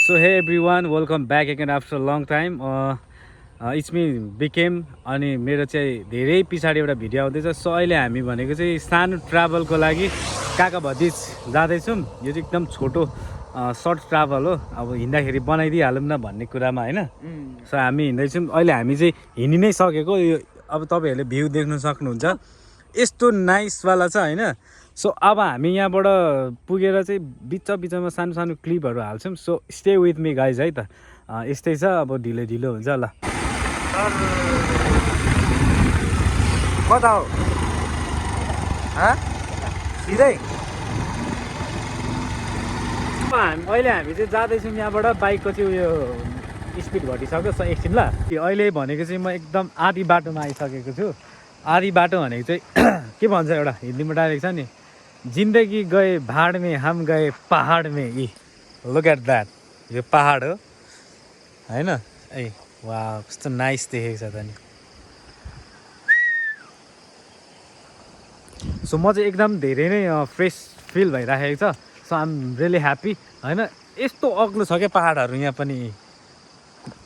So hey everyone, welcome back again after a long time. It's me Bikem अनि मेरो चाहिँ धेरै पछाडि एउटा भिडियो आउँदैछ. सो अहिले हामी भनेको चाहिँ सानो ट्राभलको लागि काका भतिज जाँदैछौँ. यो चाहिँ एकदम छोटो सर्ट ट्राभल हो. अब हिँड्दाखेरि बनाइदिइहालौँ न भन्ने कुरामा हैन. सो हामी हिँड्दैछौँ. अहिले हामी चाहिँ हिँडि नै सकेको. यो अब तपाईहरुले भ्यू देख्न सक्नुहुन्छ. यस्तो नाइस वाला छ हैन. सो अब हामी यहाँबाट पुगेर चाहिँ बिचमा सानो सानो क्लिपहरू हाल्छौँ. So stay with me guys है त. यस्तै छ. अब ढिलो हुन्छ ल. कता हो सिधै अहिले हामी चाहिँ जाँदैछौँ यहाँबाट. बाइकको चाहिँ उयो स्पिड घटिसक्यो. एकछिन ल. अहिले भनेको चाहिँ म एकदम आधी बाटोमा आइसकेको छु. आधी बाटो भनेको चाहिँ के भन्छ एउटा हिन्दीमा डाइरेक्ट छ नि, जिन्दगी गए भाड में हम गए पहाड में. यी लुक एट द्याट. यो पहाड हो हैन. ए वाह कस्तो नाइस देखेको छ त नि. सो म चाहिँ एकदम धेरै नै फ्रेस फिल भइराखेको छ. So I am really happy हैन. यस्तो अग्लो छ क्या पहाडहरू यहाँ पनि.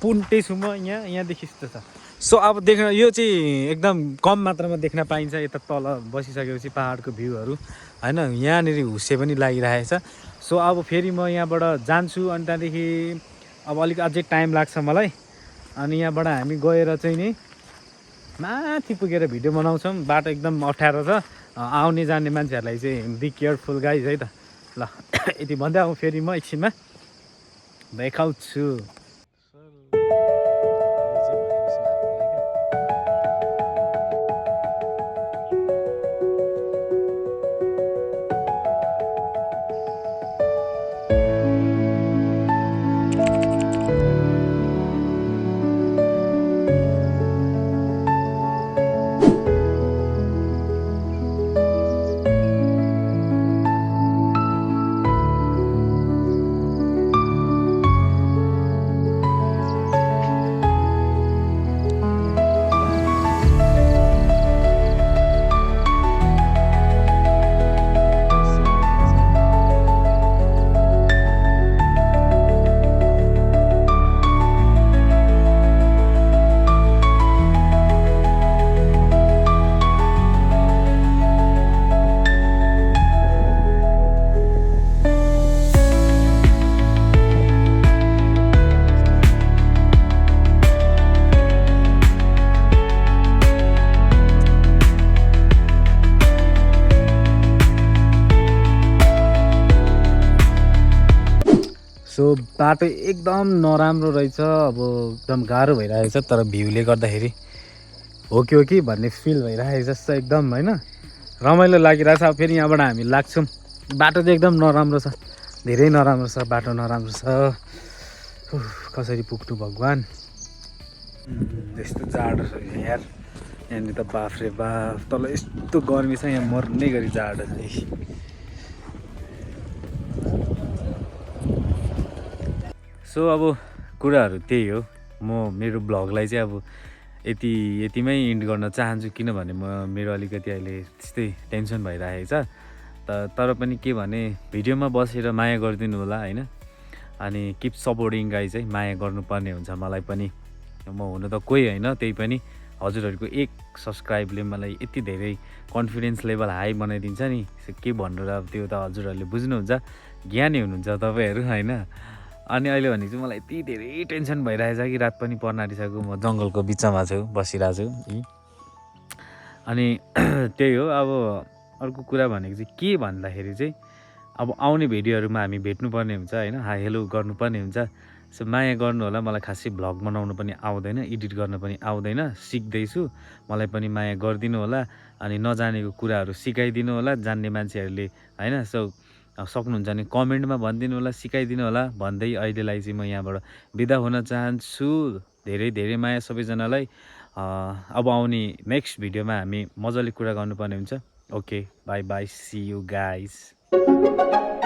पुन्टे छु म यहाँदेखि यस्तो छ. सो अब देख्न यो चाहिँ एकदम कम मात्रामा देख्न पाइन्छ. यता तल बसिसकेपछि पहाडको भ्यूहरू हैन. यहाँनिर हुस्से पनि लागिरहेको छ. सो अब फेरि म यहाँबाट जान्छु अनि त्यहाँदेखि अब अलिक अझै टाइम लाग्छ मलाई. अनि यहाँबाट हामी गएर चाहिँ नि माथि पुगेर भिडियो बनाउँछौँ. बाटो एकदम अप्ठ्यारो छ. आउने जाने मान्छेहरूलाई चाहिँ बी केयरफुल गाइज है त ल. यति भन्दै अब फेरि म एकछिनमा देखाउँछु. सो बाटो एकदम नराम्रो रहेछ. अब एकदम गाह्रो भइरहेको छ. तर भ्यूले गर्दाखेरि हो कि भन्ने फिल भइरहेको छ जस्तो एकदम हैन. रमाइलो लागिरहेछ. अब फेरि यहाँबाट हामी लाग्छौँ. बाटो चाहिँ एकदम नराम्रो छ. धेरै नराम्रो छ. बाटो नराम्रो छ. कसरी पुग्नु भगवान्. यस्तो जाडो छ यार यहाँनिर त. बाफ रे बाफ. तल यस्तो गर्मी छ. यहाँ मर्ने गरी जाडो छ. सो अब कुराहरू त्यही हो. म मेरो ब्लगलाई चाहिँ अब यतिमै इन्ड गर्न चाहन्छु. किनभने मेरो अलिकति अहिले त्यस्तै टेन्सन भइरहेको छ. तर पनि के भने भिडियोमा बसेर माया गरिदिनु होला हैन. अनि किप सपोर्टिङ गाइज है. माया गर्नुपर्ने हुन्छ मलाई पनि. म हुन त कोही होइन, त्यही पनि हजुरहरूको एक सब्सक्राइबले मलाई यति धेरै कन्फिडेन्स लेभल हाई बनाइदिन्छ नि. के भन्नु र. अब त्यो त हजुरहरूले बुझ्नुहुन्छ. ज्ञानी हुनुहुन्छ तपाईँहरू हैन. अनि अहिले भने चाहिँ मलाई यति धेरै टेन्सन भइरहेछ कि रात पनि पर्न आँटिसक्यो. म जङ्गलको बिचमा छु, बसिरहेको छु. अनि त्यही हो. अब अर्को कुरा भनेको चाहिँ के भन्दाखेरि चाहिँ अब आउने भिडियोहरूमा हामी भेट्नुपर्ने हुन्छ हैन. हाई हेलो गर्नुपर्ने हुन्छ. सो माया गर्नु होला. मलाई खासै भ्लग बनाउनु पनि आउँदैन, एडिट गर्न पनि आउँदैन. सिक्दैछु. मलाई पनि माया गरिदिनु होला. अनि नजानेको कुराहरू सिकाइदिनु होला जान्ने मान्छेहरूले हैन. सो सक्नुहुन्छ भने कमेन्टमा भनिदिनु होला, सिकाइदिनु होला भन्दै अहिलेलाई चाहिँ म यहाँबाट बिदा हुन चाहन्छु. धेरै धेरै माया सबैजनालाई. अब आउने नेक्स्ट भिडियोमा हामी मजाले कुरा गर्नुपर्ने हुन्छ. Okay bye bye. See you guys.